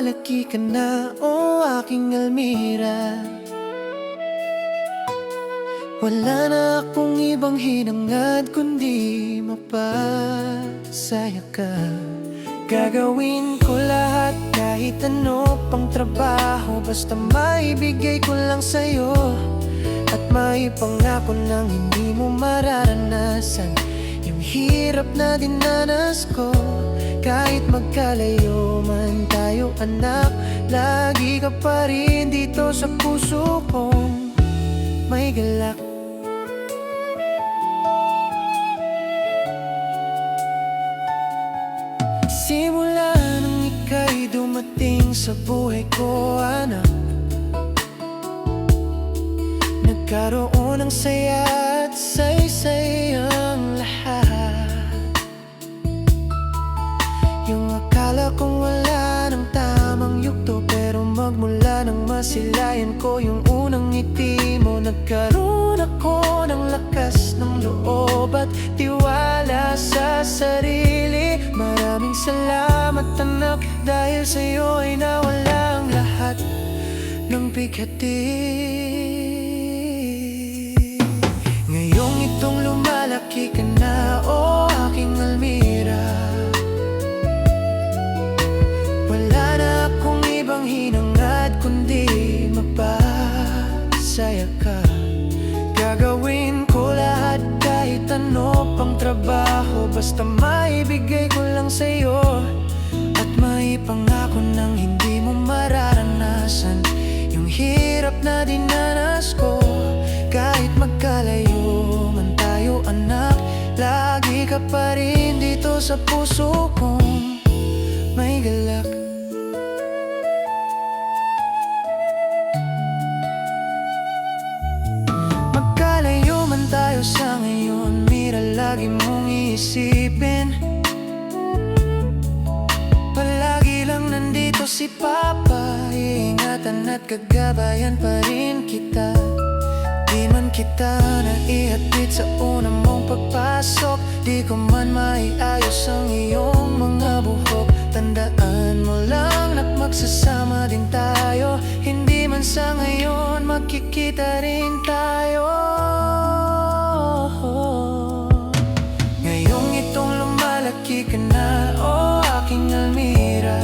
lumalaki ka na, o aking Almira. Wala na akong ibang hinangad kundi mapasaya ka. Gagawin ko lahat kahit ano pang trabaho, basta maibigay ko lang sa'yo at maipangako nang hindi mo mararanasan yung hirap na dinanas ko. Kahit magkalayo man tayo anak, lagi ka pa rin dito sa puso kong may galak. Simula nang ika'y dumating sa buhay ko, anak, nagkaroon ng saya at saysay ang lahat. Yung akala kong wala ng tamang yugto, pero magmula nang masilayan ko yung unang ngiti mo, nagkaroon ako ng lakas ng loob at tiwala sa sarili. Maraming salamat anak, dahil sa'yo ay nawala ang lahat ng bighati. Ngayong itong lumalaki ka na, o aking Almira, wala na akong ibang hinangad kundi mapasaya ka. Gagawin ko lahat kahit ano pang trabaho, basta maibigay ko lang sa'yo at maipangako nang hindi mo mararanasan yung hirap na dinanas ko. Kahit magkalayo man tayo anak, lagi ka pa rin dito sa puso kong may galak. Magkalayo man tayo sa ngayon, Mira, lagi mong iisipin. Palagi lang nandito si Papa, iingatan at gagabayan pa rin kita. Di man kita naihatid sa una mong pagpasok, di ko man maiayos ang iyong mga buhok. Tandaan mo lang na't magsasama din tayo, hindi man sa ngayon magkikita rin tayo. Ngayong itong lumalaki ka na, o aking Almira,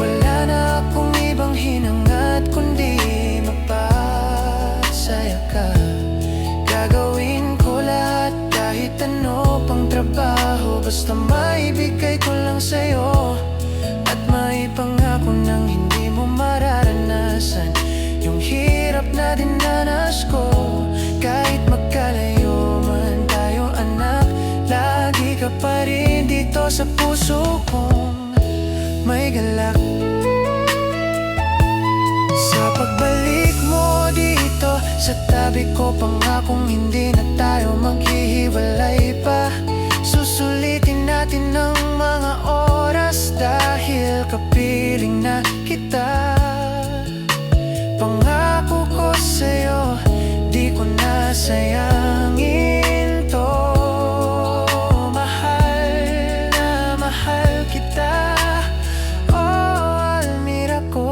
wala na akong ibang hinangad kundi mapasaya ka. Gagawin ko lahat kahit ano pang trabaho, basta maibigay ko lang sa'yo at maipangako nang hindi mo mararanasan yung hirap na dinanas ko. Kahit magkalayo man tayo anak, lagi ka pa rin dito sa puso kong may galak. Sa pagbalik mo dito sa tabi ko, pangakong hindi na tayo maghihiwalay pa. Susulitin natin ang mga oras dahil kapiling na kita. Pangako ko sa'yo, di ko nasayangin to. Mahal na mahal kita, o Almira ko.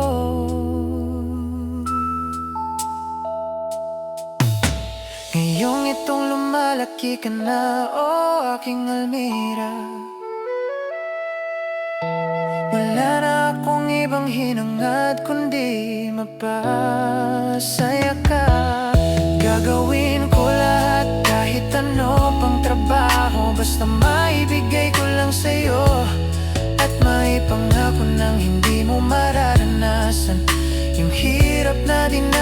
Ngayong itong lumalaki ka na, o aking Almira, wala na akong ibang hinangad kundi mapasaya ka. Gagawin ko lahat kahit ano pang trabaho, basta maibigay ko lang sa'yo at maipangako nang hindi mo mararanasan yung hirap na dinanas